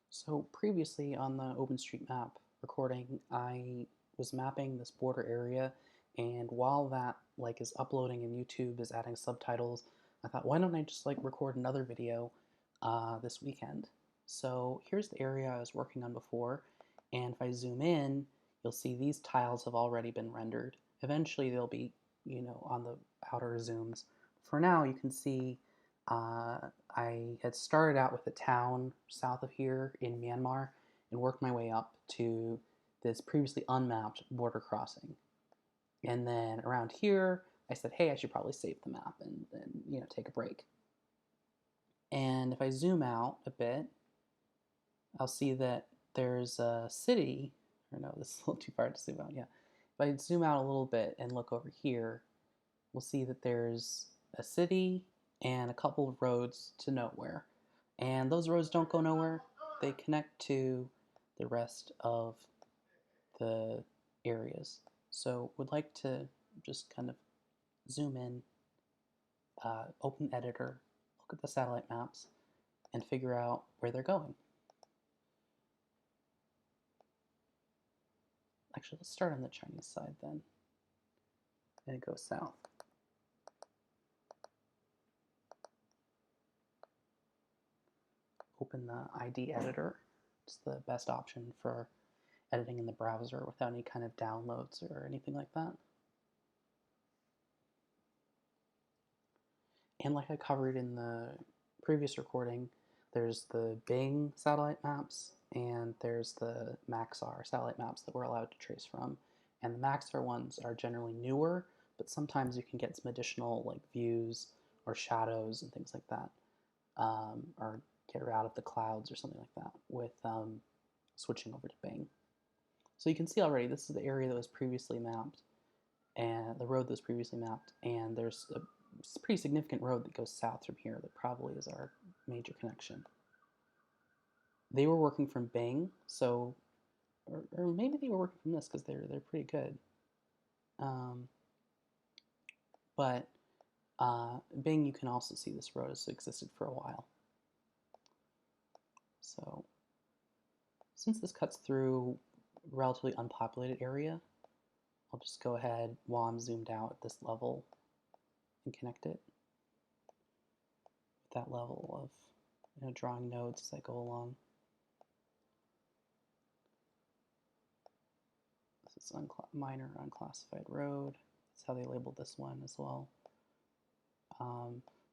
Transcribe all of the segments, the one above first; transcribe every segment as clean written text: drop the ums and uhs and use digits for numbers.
So previously on the OpenStreetMap recording, I was mapping this border area, and while that is uploading and YouTube is adding subtitles, I thought, why don't I just record another video this weekend? So here's the area I was working on before, and if I zoom in, you'll see these tiles have already been rendered. Eventually they'll be, on the outer zooms. For now, you can see I had started out with a town south of here in Myanmar and worked my way up to this previously unmapped border crossing. And then around here, I said, hey, I should probably save the map and take a break. And if I zoom out a bit, I'll see that there's a city, or no, this is a little too far to zoom out, yeah. If I zoom out a little bit and look over here, we'll see that there's a city and a couple of roads to nowhere. And those roads don't go nowhere. They connect to the rest of the areas. So would like to just kind of zoom in, open editor, look at the satellite maps, and figure out where they're going. Actually, let's start on the Chinese side then, and go south. Open the ID editor. It's the best option for editing in the browser without any kind of downloads or anything like that. And like I covered in the previous recording, there's the Bing satellite maps and there's the Maxar satellite maps that we're allowed to trace from. And the Maxar ones are generally newer, but sometimes you can get some additional views or shadows and things like that, or get her out of the clouds or something like that with switching over to Bing. So you can see already this is the area that was previously mapped, and the road that was previously mapped, and there's a pretty significant road that goes south from here that probably is our major connection. They were working from Bing, so, or maybe they were working from this because they're pretty good. But Bing, you can also see this road has existed for a while. So since this cuts through a relatively unpopulated area, I'll just go ahead while I'm zoomed out at this level and connect it with that level of drawing nodes as I go along. This is minor unclassified road. That's how they labeled this one as well.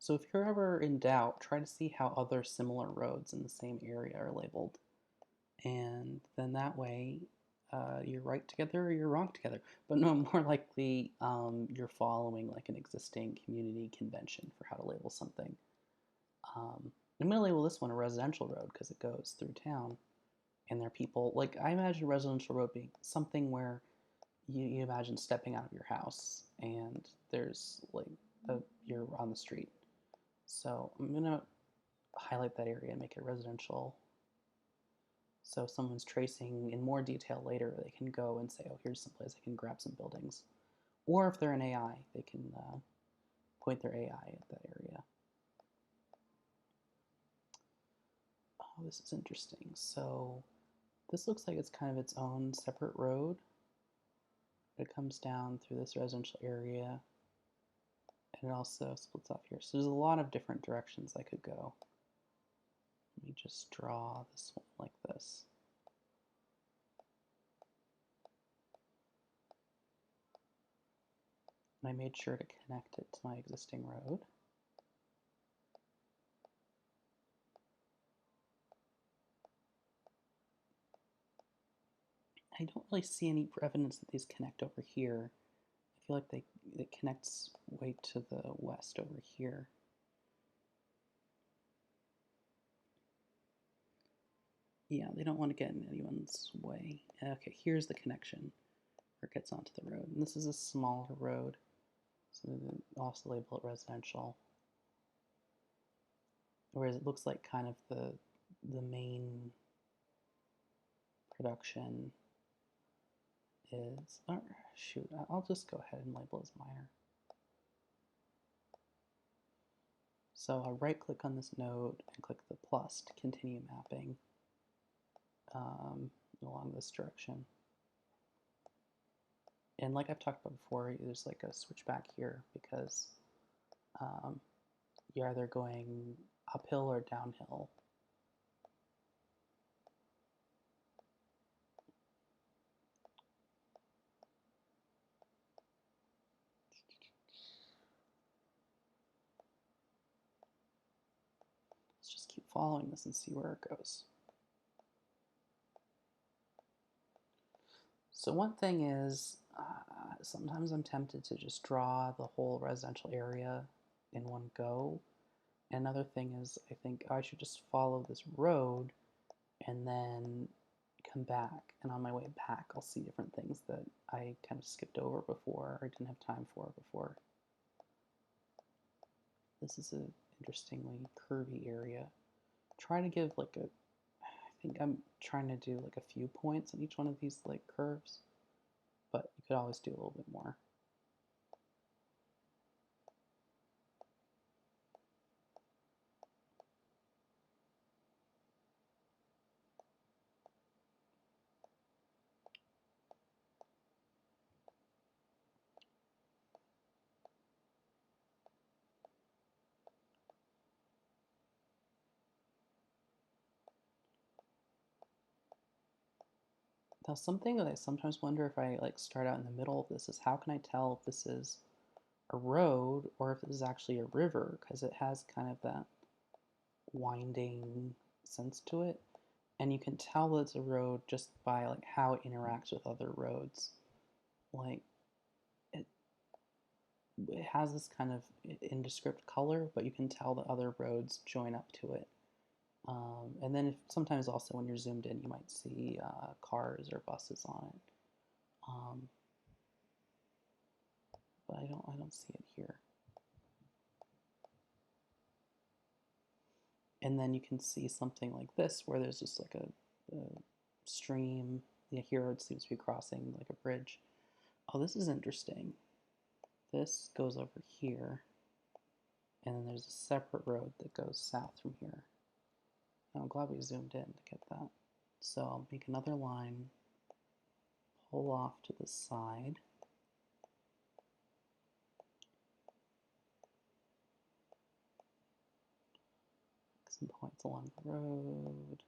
So if you're ever in doubt, try to see how other similar roads in the same area are labeled. And then that way, you're right together or you're wrong together. But no, more likely you're following an existing community convention for how to label something. I'm going to label this one a residential road because it goes through town. And there are people, I imagine a residential road being something where you imagine stepping out of your house and there's you're on the street. So I'm going to highlight that area and make it residential. So if someone's tracing in more detail later, they can go and say, oh, here's some place I can grab some buildings. Or if they're an AI, they can point their AI at that area. Oh, this is interesting. So this looks like it's kind of its own separate road. It comes down through this residential area, and it also splits off here. So there's a lot of different directions I could go. Let me just draw this one like this. And I made sure to connect it to my existing road. I don't really see any evidence that these connect over here. I feel like it connects way to the west over here. Yeah, they don't want to get in anyone's way. Okay, here's the connection where it gets onto the road. And this is a smaller road, so they also label it residential. Whereas it looks like kind of the main production is, oh, shoot, I'll just go ahead and label as minor. So I'll right click on this node and click the plus to continue mapping. um, along this direction. And like I've talked about before, there's like a switchback here because um, you're either going uphill or downhill. Let's just keep following this and see where it goes. So one thing is, sometimes I'm tempted to just draw the whole residential area in one go. Another thing is, I think I should just follow this road and then come back. And on my way back, I'll see different things that I kind of skipped over before or didn't have time for before. This is an interestingly curvy area. Try to give like a, I think I'm trying to do like a few points on each one of these like curves, but you could always do a little bit more. Now, something that I sometimes wonder if I like start out in the middle of this is how can I tell if this is a road or if this is actually a river, because it has kind of that winding sense to it. And you can tell that it's a road just by like how it interacts with other roads. Like it, it has this kind of indescript color, but you can tell that other roads join up to it. And then sometimes also when you're zoomed in, you might see cars or buses on it. Um, but I don't see it here. And then you can see something like this where there's just like a stream. Yeah, here it seems to be crossing like a bridge. Oh, this is interesting. This goes over here, and then there's a separate road that goes south from here. I'm glad we zoomed in to get that. So I'll make another line, pull off to the side. Some points along the road.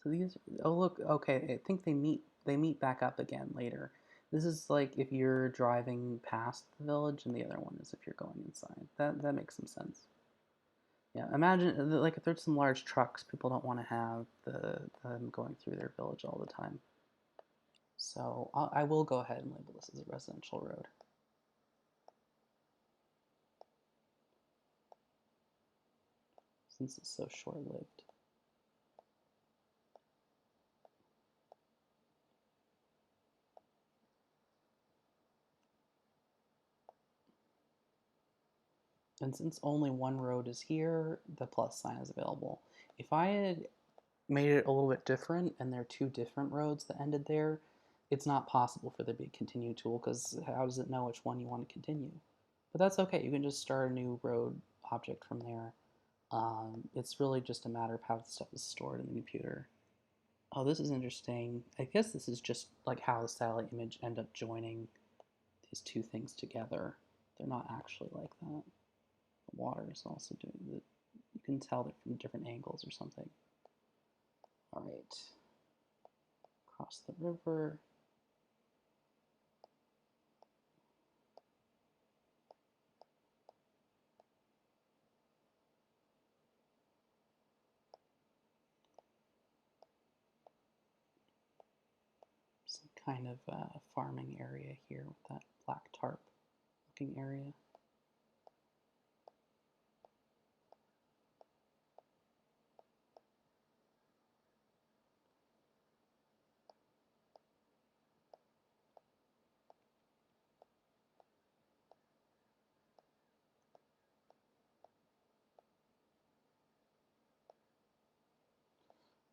So these, oh look, okay, I think they meet back up again later. This is like if you're driving past the village, and the other one is if you're going inside. That makes some sense. Yeah, imagine like if there's some large trucks, people don't want to have them going through their village all the time. So I will go ahead and label this as a residential road. Since it's so short-lived. And since only one road is here, the plus sign is available. If I had made it a little bit different and there are two different roads that ended there, it's not possible for there to be a continue tool because how does it know which one you want to continue? But that's okay. You can just start a new road object from there. It's really just a matter of how the stuff is stored in the computer. Oh, this is interesting. I guess this is just like how the satellite image end up joining these two things together. They're not actually like that. The water is also doing the, you can tell they're from different angles or something. All right, cross the river. Some kind of farming area here with that black tarp looking area.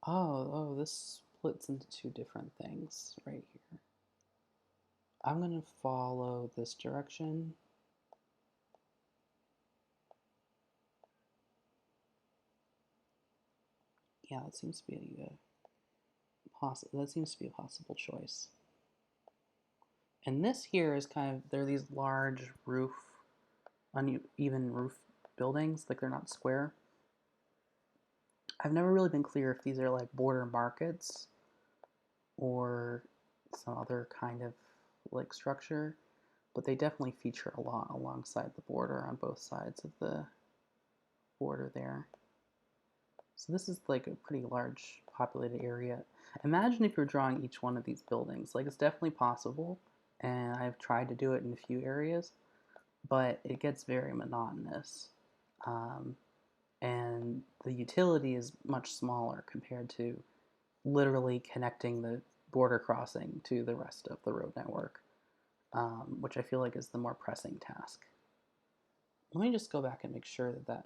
Oh, this splits into two different things right here. I'm going to follow this direction. Yeah, that seems to be a possible choice. And this here is kind of, they're these large uneven roof buildings, like they're not square. I've never really been clear if these are like border markets or some other kind of like structure, but they definitely feature a lot alongside the border on both sides of the border there. So this is like a pretty large populated area. Imagine if you're drawing each one of these buildings. Like, it's definitely possible, and I've tried to do it in a few areas, but it gets very monotonous. And the utility is much smaller compared to literally connecting the border crossing to the rest of the road network, which I feel like is the more pressing task. Let me just go back and make sure that that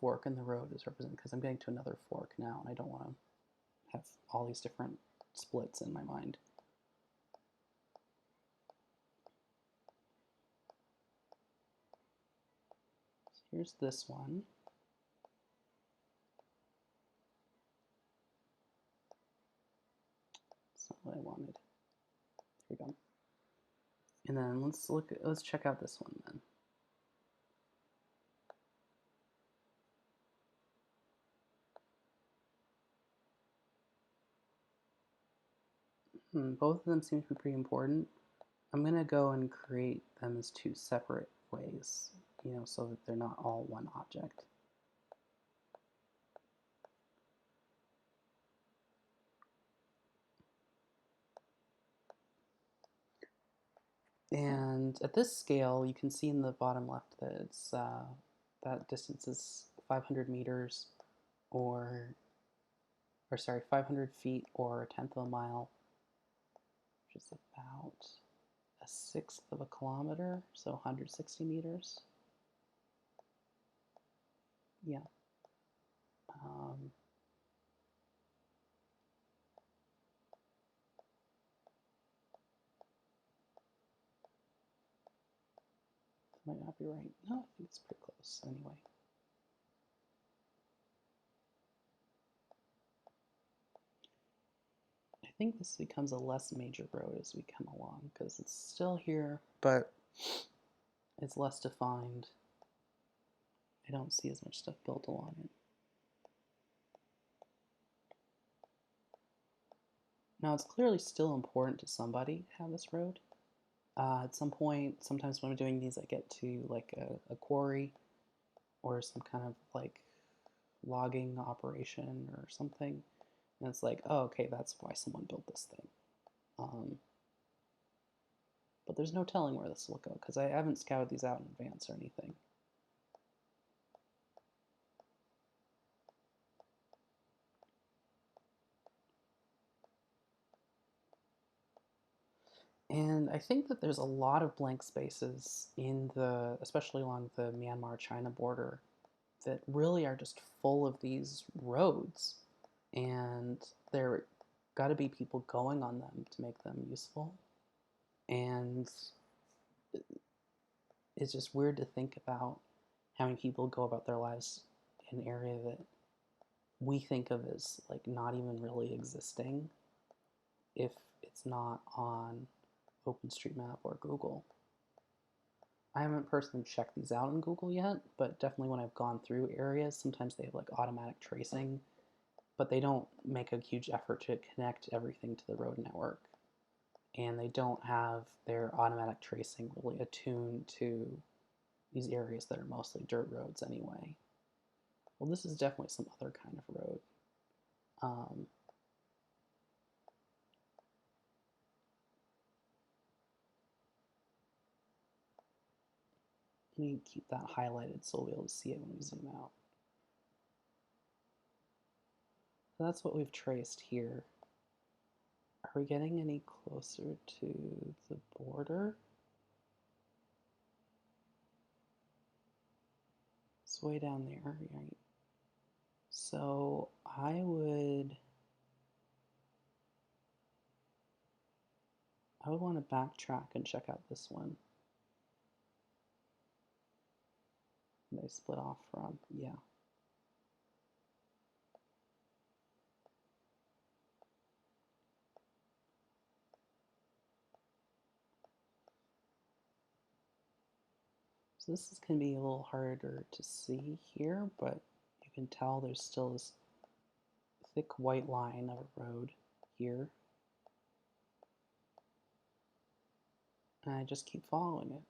fork in the road is represented, because I'm getting to another fork now and I don't want to have all these different splits in my mind. So here's this one. That's not what I wanted. Here we go. And then let's check out this one then. Both of them seem to be pretty important. I'm going to go and create them as two separate ways, so that they're not all one object. And at this scale, you can see in the bottom left that it's that distance is 500 meters, or sorry, 500 feet, or a tenth of a mile, which is about a sixth of a kilometer, so 160 meters. Yeah. Might not be right. No, I think it's pretty close anyway. I think this becomes a less major road as we come along, because it's still here, but it's less defined. I don't see as much stuff built along it. Now, it's clearly still important to somebody to have this road. At some point, sometimes when I'm doing these, I get to like a quarry or some kind of like logging operation or something, and it's like, oh, okay, that's why someone built this thing. But there's no telling where this will go, because I haven't scouted these out in advance or anything. And I think that there's a lot of blank spaces especially along the Myanmar-China border, that really are just full of these roads, and there got to be people going on them to make them useful. And it's just weird to think about how many people go about their lives in an area that we think of as like not even really existing if it's not on OpenStreetMap or Google. I haven't personally checked these out on Google yet, but definitely when I've gone through areas, sometimes they have like automatic tracing, but they don't make a huge effort to connect everything to the road network. And they don't have their automatic tracing really attuned to these areas that are mostly dirt roads anyway. Well, this is definitely some other kind of road. Let me keep that highlighted so we'll be able to see it when we zoom out. So that's what we've traced here. Are we getting any closer to the border? It's way down there, right? So I would I would want to backtrack and check out this one. They split off from, yeah. So this is going to be a little harder to see here, but you can tell there's still this thick white line of a road here. And I just keep following it.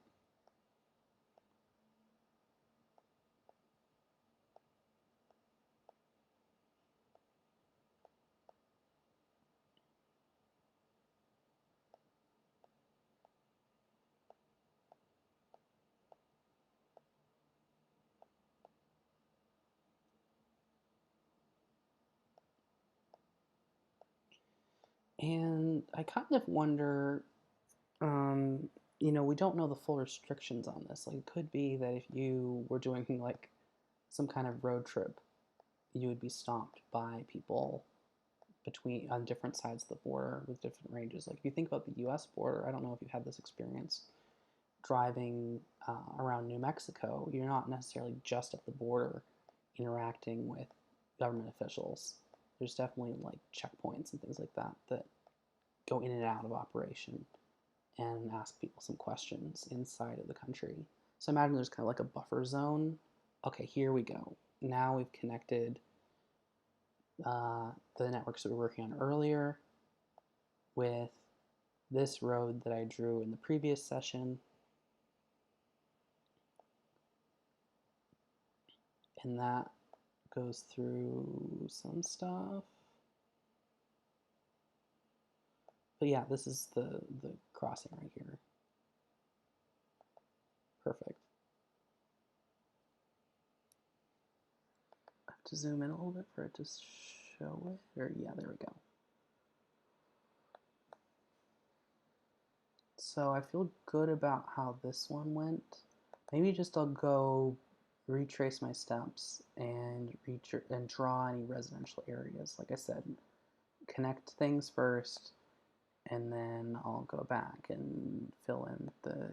And I kind of wonder, you know, we don't know the full restrictions on this. Like, it could be that if you were doing like some kind of road trip, you would be stopped by people between on different sides of the border with different ranges. Like, if you think about the U.S. border, I don't know if you've had this experience driving around New Mexico. You're not necessarily just at the border interacting with government officials. There's definitely like checkpoints and things like that that go in and out of operation and ask people some questions inside of the country. So imagine there's kind of like a buffer zone. Okay, here we go. Now we've connected the networks that we were working on earlier with this road that I drew in the previous session. And that goes through some stuff. But yeah, this is the crossing right here. Perfect. I have to zoom in a little bit for it to show it. Or yeah, there we go. So I feel good about how this one went. Maybe just I'll go retrace my steps and draw any residential areas. Like I said, connect things first, and then I'll go back and fill in the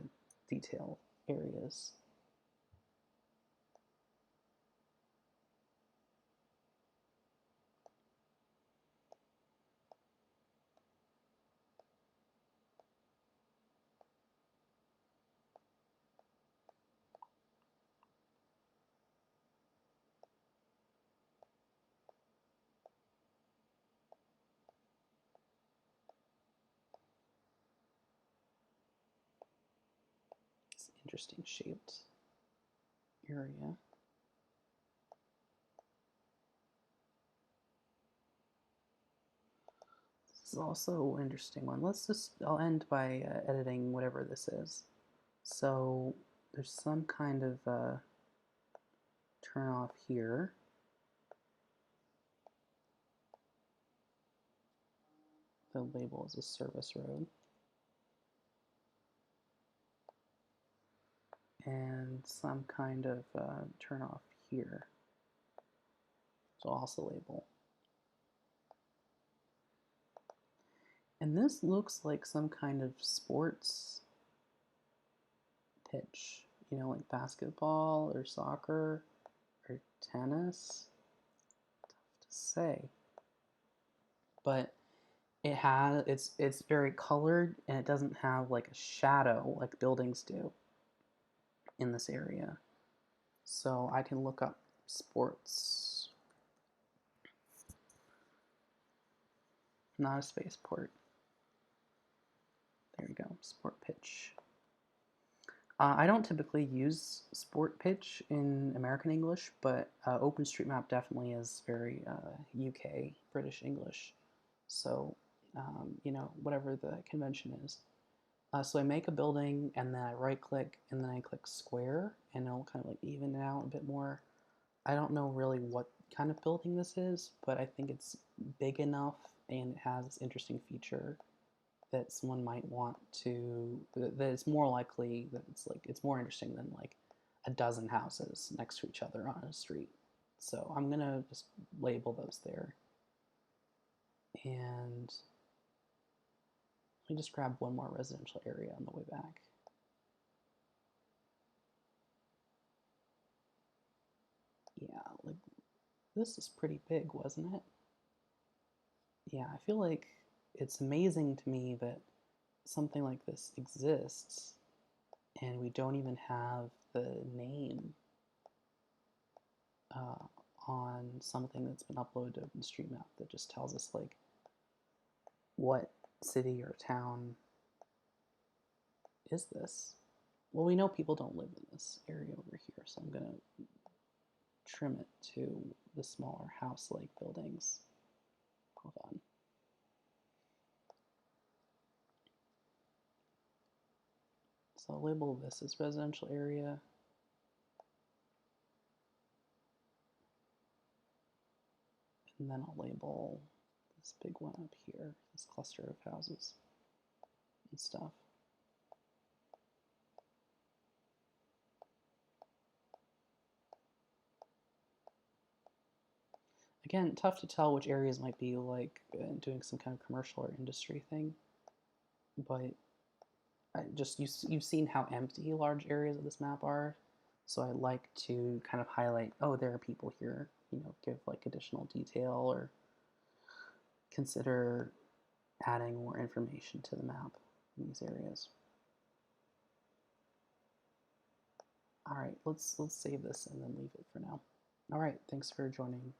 detail areas. It's an interesting shaped area. This is also an interesting one. I'll end by editing whatever this is. So there's some kind of turn off here. The label is a service road. And some kind of turn off here. So also label. And this looks like some kind of sports pitch, you know, like basketball or soccer or tennis. Tough to say. But it's very colored, and it doesn't have like a shadow like buildings do in this area. So I can look up sports, not a spaceport. There you go, sport pitch. I don't typically use sport pitch in American English, but OpenStreetMap definitely is very UK, British English. So, you know, whatever the convention is. So I make a building, and then I right click, and then I click square, and it'll kind of like even it out a bit more. I don't know really what kind of building this is, but I think it's big enough and it has this interesting feature that someone might want to, that it's more likely that it's more interesting than like a dozen houses next to each other on a street. So I'm gonna just label those there. And me just grab one more residential area on the way back. Yeah, like this is pretty big, wasn't it? Yeah, I feel like it's amazing to me that something like this exists and we don't even have the name uh, on something that's been uploaded to OpenStreetMap that just tells us like what city or town is this. Well, we know people don't live in this area over here, so I'm gonna trim it to the smaller house-like buildings. Hold on. So I'll label this as residential area. And then I'll label this big one up here, this cluster of houses and stuff. Again, tough to tell which areas might be like doing some kind of commercial or industry thing, but you've seen how empty large areas of this map are, so I like to kind of highlight, oh, there are people here, give like additional detail or consider adding more information to the map in these areas. All right, let's save this and then leave it for now. All right, thanks for joining